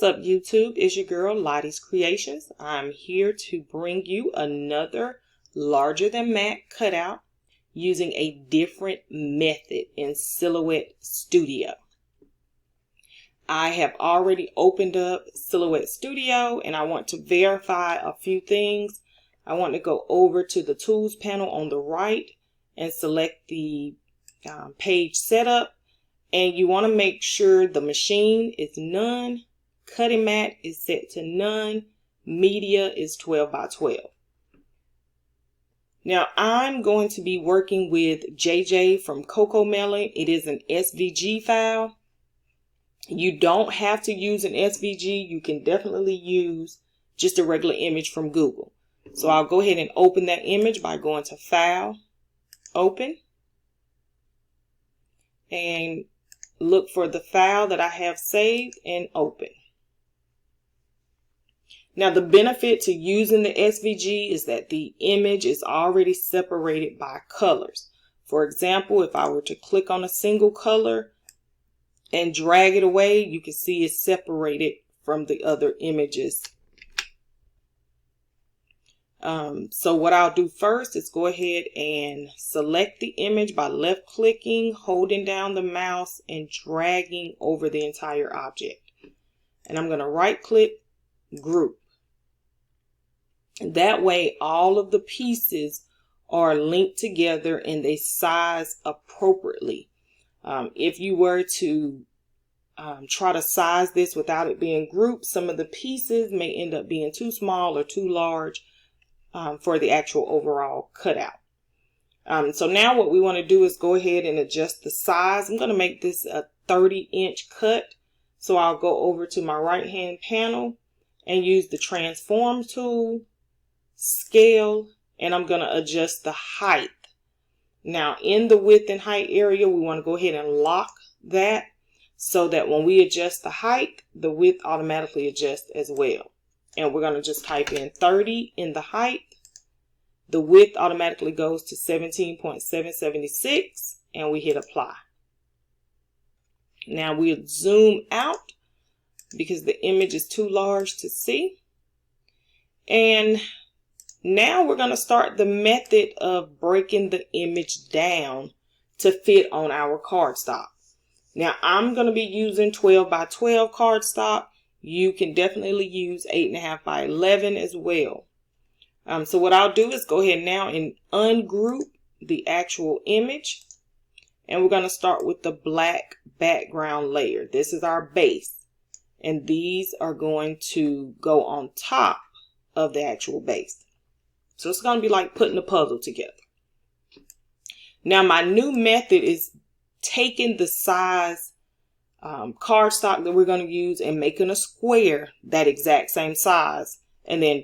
What's up, YouTube? It's your girl Lottie's Creations. I'm here to bring you another larger than Mac cutout using a different method in Silhouette Studio. I have already opened up Silhouette Studio and I want to verify a few things. I want to go over to the tools panel on the right and select the page setup. And you want to make sure the machine is none, cutting mat is set to none, media is 12 by 12. Now I'm going to be working with JJ from Cocomelon. It is an SVG file. You don't have to use an SVG. You can definitely use just a regular image from Google. So I'll go ahead and open that image by going to File, Open, and look for the file that I have saved and open. Now the benefit to using the SVG is that the image is already separated by colors. For example, if I were to click on a single color and drag it away, you can see it's separated from the other images. So what I'll do first is go ahead and select the image by left clicking, holding down the mouse and dragging over the entire object. And I'm going to right click, group. That way all of the pieces are linked together and they size appropriately. If you were to try to size this without it being grouped, some of the pieces may end up being too small or too large for the actual overall cutout. So now what we want to do is go ahead and adjust the size. I'm going to make this a 30-inch cut. So I'll go over to my right hand panel and use the transform tool, scale, and I'm going to adjust the height. Now in the width and height area, we want to go ahead and lock that so that when we adjust the height, the width automatically adjusts as well. And we're going to just type in 30 in the height. The width automatically goes to 17.776 and we hit apply. Now we'll zoom out because the image is too large to see. And now we're going to start the method of breaking the image down to fit on our cardstock. Now I'm going to be using 12 by 12 cardstock. You can definitely use 8.5 by 11 as well. So what I'll do is go ahead now and ungroup the actual image. And we're going to start with the black background layer. This is our base. And these are going to go on top of the actual base. So it's going to be like putting a puzzle together. Now my new method is taking the size cardstock that we're going to use and making a square that exact same size and then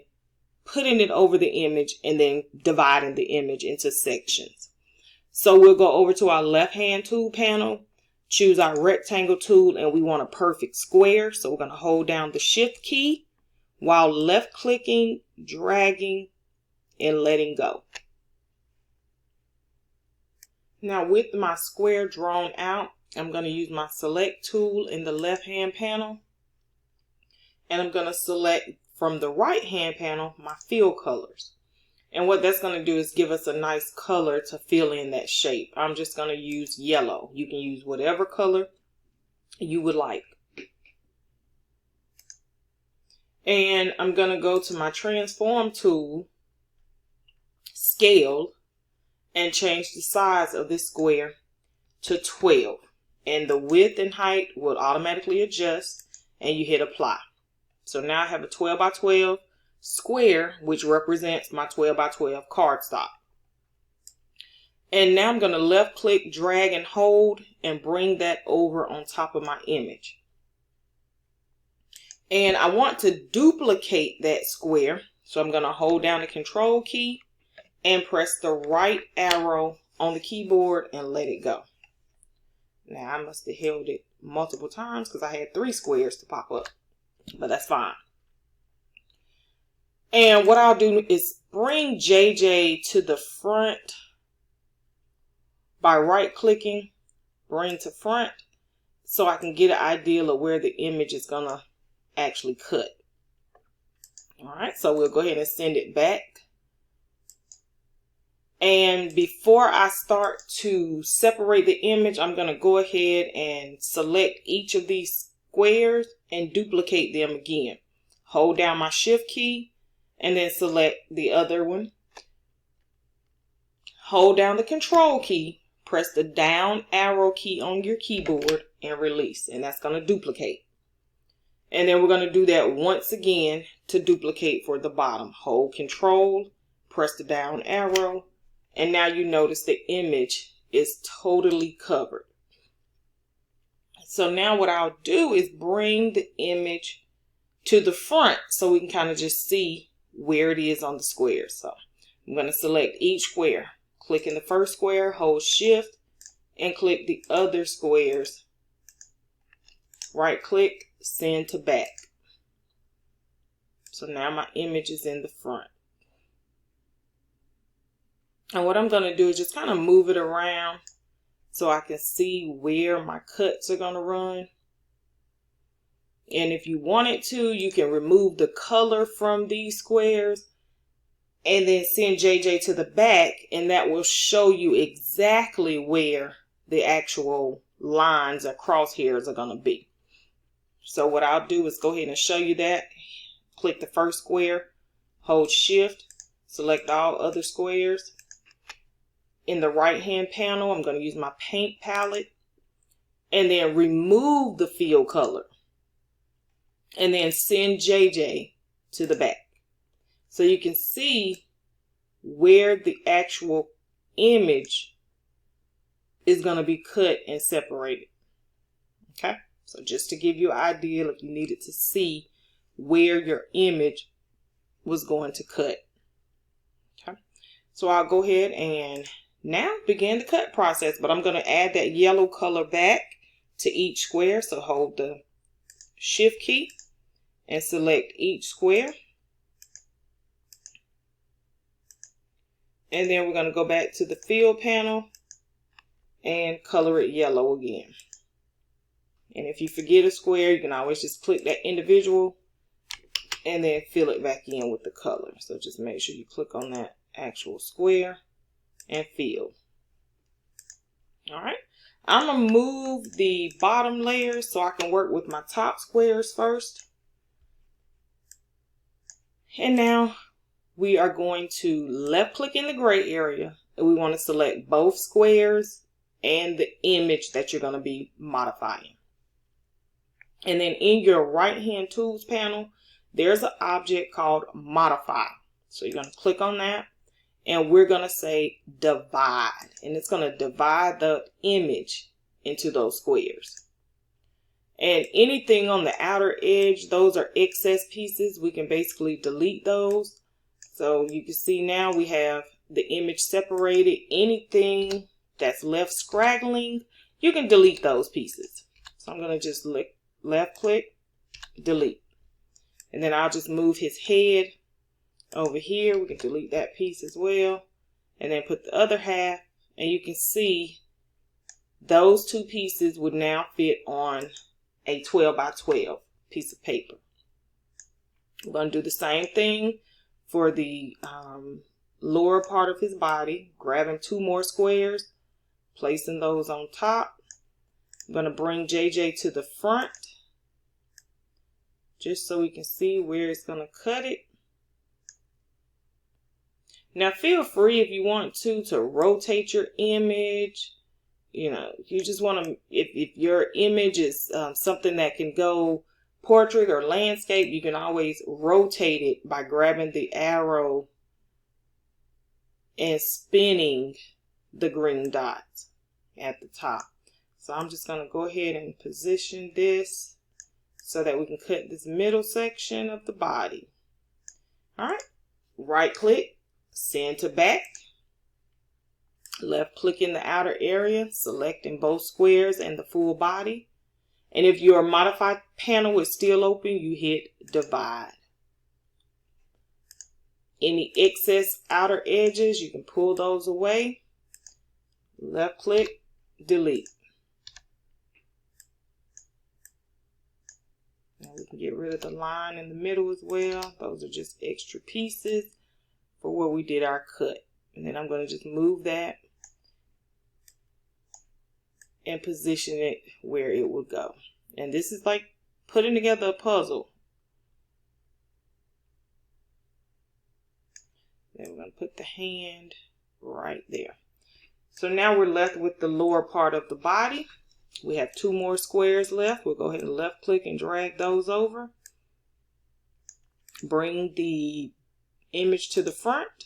putting it over the image and then dividing the image into sections. So we'll go over to our left hand tool panel, choose our rectangle tool, and we want a perfect square. So we're going to hold down the shift key while left clicking, dragging, and letting go. Now with my square drawn out, I'm going to use my select tool in the left hand panel. And I'm going to select from the right hand panel my fill colors. And what that's going to do is give us a nice color to fill in that shape. I'm just going to use yellow. You can use whatever color you would like. And I'm going to go to my transform tool, scale, and change the size of this square to 12. And the width and height will automatically adjust and you hit apply. So now I have a 12 by 12 square, which represents my 12 by 12 cardstock. And now I'm going to left click, drag and hold and bring that over on top of my image. And I want to duplicate that square. So I'm going to hold down the control key and press the right arrow on the keyboard and let it go. Now I must have held it multiple times because I had 3 squares to pop up, but that's fine. And what I'll do is bring JJ to the front by right clicking, bring to front, so I can get an idea of where the image is gonna actually cut. All right, so we'll go ahead and send it back. And before I start to separate the image, I'm going to go ahead and select each of these squares and duplicate them again. Hold down my shift key and then select the other one. Hold down the control key, press the down arrow key on your keyboard and release. And that's going to duplicate. And then we're going to do that once again to duplicate for the bottom. Hold control, press the down arrow. And now you notice the image is totally covered. So now what I'll do is bring the image to the front so we can kind of just see where it is on the square. So I'm going to select each square. Click in the first square, hold shift, and click the other squares. Right click, send to back. So now my image is in the front. And what I'm going to do is just kind of move it around so I can see where my cuts are going to run. And if you wanted to, you can remove the color from these squares and then send JJ to the back, and that will show you exactly where the actual lines or crosshairs are going to be. So what I'll do is go ahead and show you that. Click the first square, hold shift, select all other squares. In the right hand panel, I'm going to use my paint palette and then remove the fill color and then send JJ to the back. So you can see where the actual image is going to be cut and separated. Okay, so just to give you an idea if you needed to see where your image was going to cut. Okay, so I'll go ahead and now begin the cut process, but I'm going to add that yellow color back to each square. So hold the shift key and select each square. And then we're going to go back to the fill panel and color it yellow again. And if you forget a square, you can always just click that individual and then fill it back in with the color. So just make sure you click on that actual square and fill. All right, I'm going to move the bottom layers so I can work with my top squares first. And now we are going to left click in the gray area, and we want to select both squares and the image that you're going to be modifying. And then in your right hand tools panel, there's an object called modify. So you're going to click on that. And we're going to say divide, and it's going to divide the image into those squares. And anything on the outer edge, those are excess pieces. We can basically delete those. So you can see now we have the image separated. Anything that's left scraggling, you can delete those pieces. So I'm going to just left click, delete. And then I'll just move his head over here. We can delete that piece as well. And then put the other half. And you can see those two pieces would now fit on a 12 by 12 piece of paper. We're going to do the same thing for the lower part of his body. Grabbing two more squares, placing those on top. I'm going to bring JJ to the front just so we can see where it's going to cut it. Now feel free if you want to rotate your image. You know, you just want to, if your image is something that can go portrait or landscape, you can always rotate it by grabbing the arrow and spinning the green dots at the top. So I'm just going to go ahead and position this so that we can cut this middle section of the body. All right, right click, send to back. Left click in the outer area, selecting both squares and the full body. And if your modify panel is still open, you hit divide. Any excess outer edges, you can pull those away. Left click, delete. Now we can get rid of the line in the middle as well. Those are just extra pieces for where we did our cut. And then I'm going to just move that and position it where it would go. And this is like putting together a puzzle. Then we're going to put the hand right there. So now we're left with the lower part of the body. We have 2 more squares left. We'll go ahead and left click and drag those over. Bring the image to the front.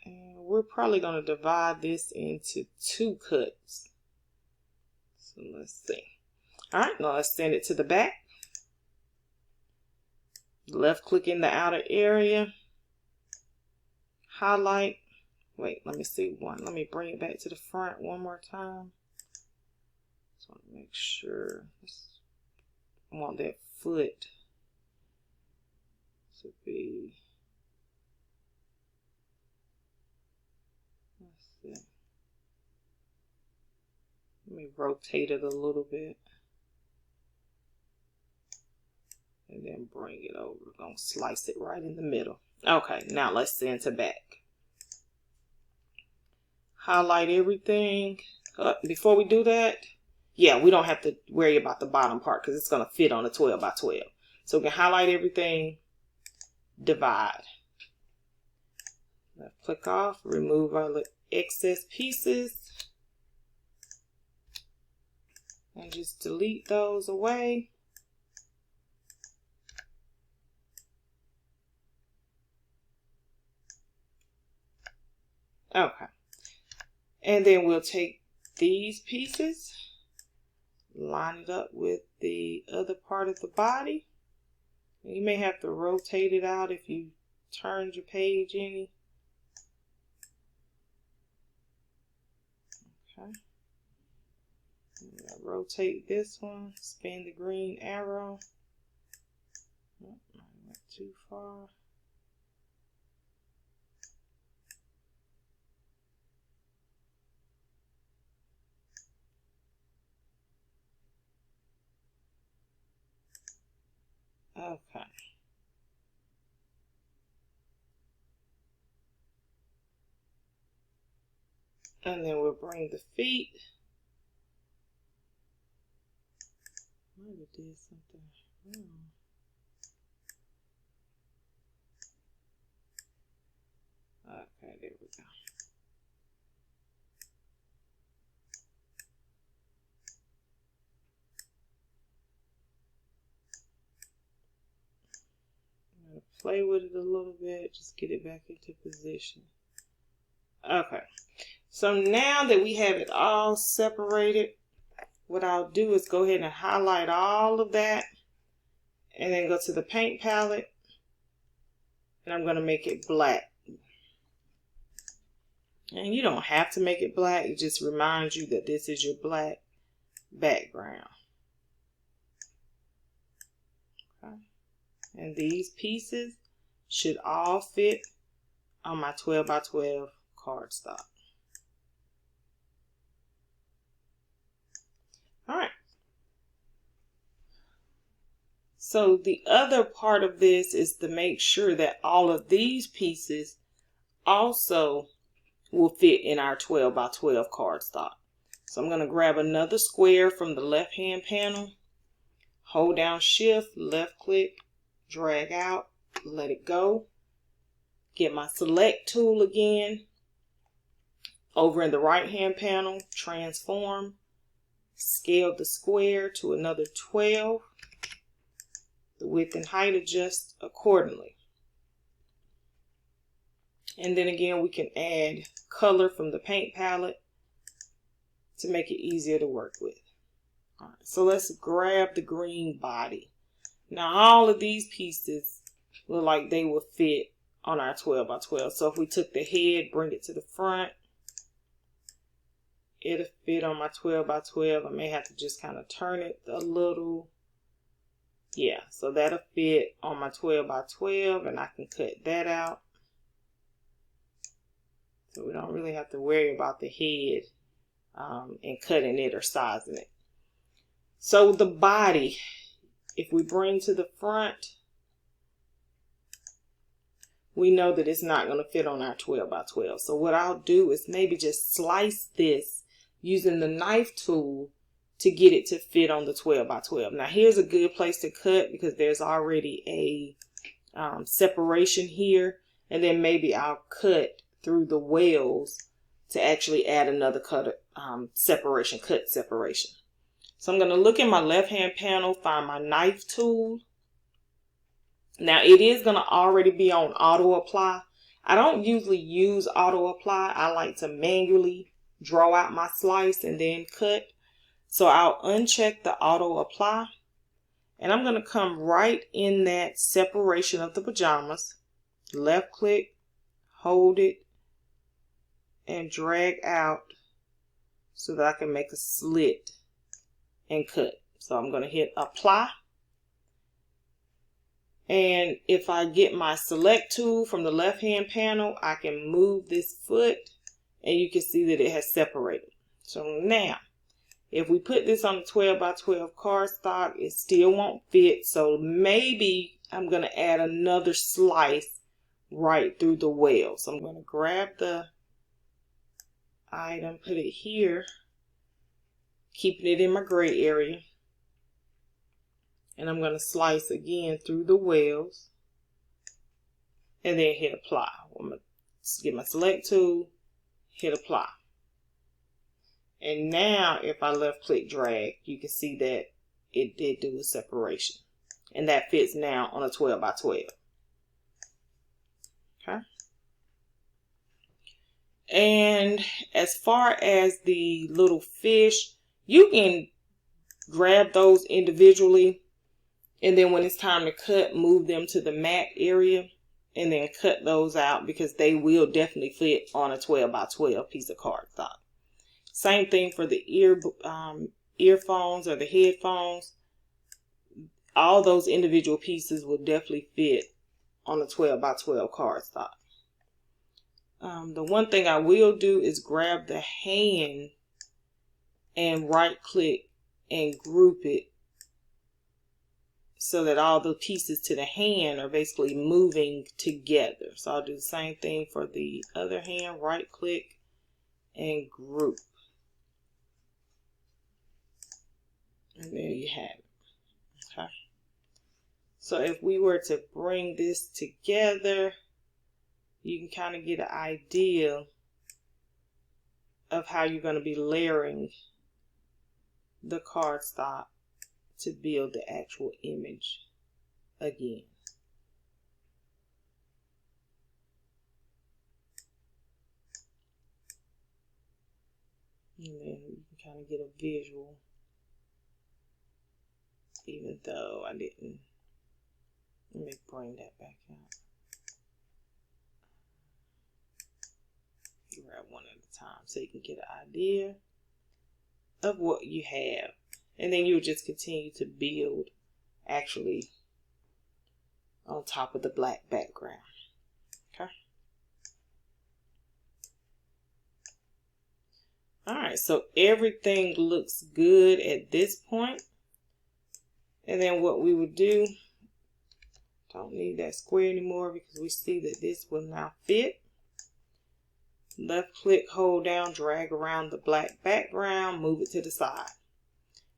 And we're probably going to divide this into 2 cuts. So let's see. All right, now let's send it to the back. Left click in the outer area. Highlight. Wait, let me see one. Let me bring it back to the front one more time. Just want to make sure. I want that foot to be. Let's see. Let me rotate it a little bit. And then bring it over. We're going to slice it right in the middle. Okay, now let's send to back. Highlight everything. Before we do that, yeah, we don't have to worry about the bottom part because it's going to fit on a 12 by 12. So we can highlight everything, divide. Left click off, remove our excess pieces, and just delete those away. Okay. And then we'll take these pieces, line it up with the other part of the body. You may have to rotate it out if you turned your page any. Okay. Rotate this one, spin the green arrow. Oh, I went too far. Okay. And then we'll bring the feet. Might have did something wrong. Okay, there we go. Play with it a little bit, just get it back into position. Okay, so now that we have it all separated, what I'll do is go ahead and highlight all of that and then go to the paint palette and I'm going to make it black. And you don't have to make it black, it just reminds you that this is your black background. Okay. And these pieces should all fit on my 12 by 12 cardstock. All right. So the other part of this is to make sure that all of these pieces also will fit in our 12 by 12 cardstock. So I'm going to grab another square from the left hand panel, hold down shift, left click, drag out, let it go. Get my select tool again. Over in the right hand panel, transform, scale the square to another 12. The width and height adjust accordingly. And then again, we can add color from the paint palette to make it easier to work with. All right, so let's grab the green body. Now all of these pieces look like they will fit on our 12 by 12. So if we took the head, bring it to the front, it'll fit on my 12 by 12. I may have to just kind of turn it a little. Yeah, so that'll fit on my 12 by 12 and I can cut that out. So we don't really have to worry about the head and cutting it or sizing it. So the body, if we bring to the front, we know that it's not going to fit on our 12 by 12. So what I'll do is maybe just slice this using the knife tool to get it to fit on the 12 by 12. Now here's a good place to cut because there's already a separation here. And then maybe I'll cut through the wells to actually add another cut separation. So I'm going to look in my left hand panel, find my knife tool. Now it is going to already be on auto apply. I don't usually use auto apply. I like to manually draw out my slice and then cut. So I'll uncheck the auto apply. And I'm going to come right in that separation of the pajamas. Left click, hold it, and drag out so that I can make a slit and cut. So I'm going to hit apply. And if I get my select tool from the left hand panel, I can move this foot and you can see that it has separated. So now, if we put this on the 12 by 12 cardstock, it still won't fit. So maybe I'm going to add another slice right through the well. So I'm going to grab the item, put it here, keeping it in my gray area. And I'm going to slice again through the wells and then hit apply. I'm going to get my select tool, hit apply. And now if I left click drag, you can see that it did do a separation. And that fits now on a 12 by 12. Okay. And as far as the little fish, you can grab those individually. And then when it's time to cut, move them to the mat area and then cut those out because they will definitely fit on a 12 by 12 piece of cardstock. Same thing for the earphones or the headphones. All those individual pieces will definitely fit on a 12 by 12 cardstock. The one thing I will do is grab the hand and right click and group it so that all the pieces to the hand are basically moving together. So I'll do the same thing for the other hand, right click and group. And there you have it. Okay. So if we were to bring this together, you can kind of get an idea of how you're going to be layering the cardstock to build the actual image again. And then you can kind of get a visual, even though I didn't. Let me bring that back out. Grab one at a time so you can get an idea of what you have. And then you'll just continue to build actually on top of the black background. Okay. Alright, so everything looks good at this point. And then what we would do, don't need that square anymore because we see that this will now fit. Left click, hold down, drag around the black background, move it to the side.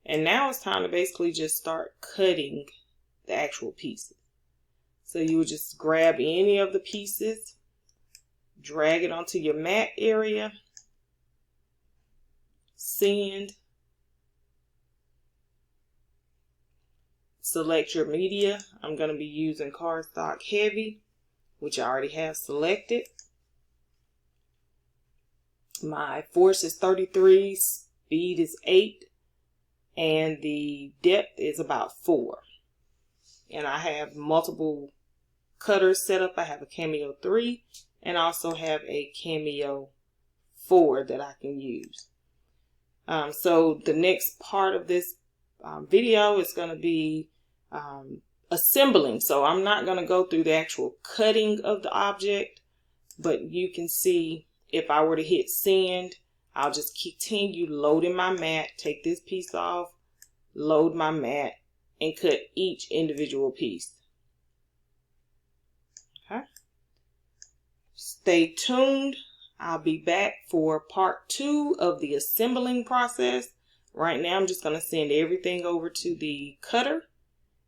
And now it's time to basically just start cutting the actual pieces. So you would just grab any of the pieces, drag it onto your mat area, send, select your media. I'm going to be using cardstock heavy, which I already have selected. My force is 33, speed is 8, and the depth is about 4. And I have multiple cutters set up. I have a Cameo 3 and also have a Cameo 4 that I can use. So the next part of this video is going to be assembling. So I'm not going to go through the actual cutting of the object, but you can see if I were to hit send, I'll just continue loading my mat, take this piece off, load my mat, and cut each individual piece. Okay. Stay tuned. I'll be back for part 2 of the assembling process. Right now, I'm just going to send everything over to the cutter,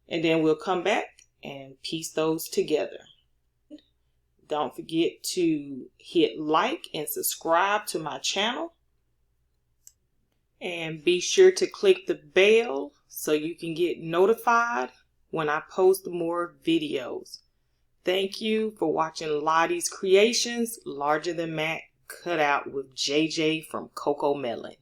and then we'll come back and piece those together. Don't forget to hit like and subscribe to my channel. And be sure to click the bell so you can get notified when I post more videos. Thank you for watching Lottie's Creations Larger Than Mac Cut Out with JJ from Cocomelon.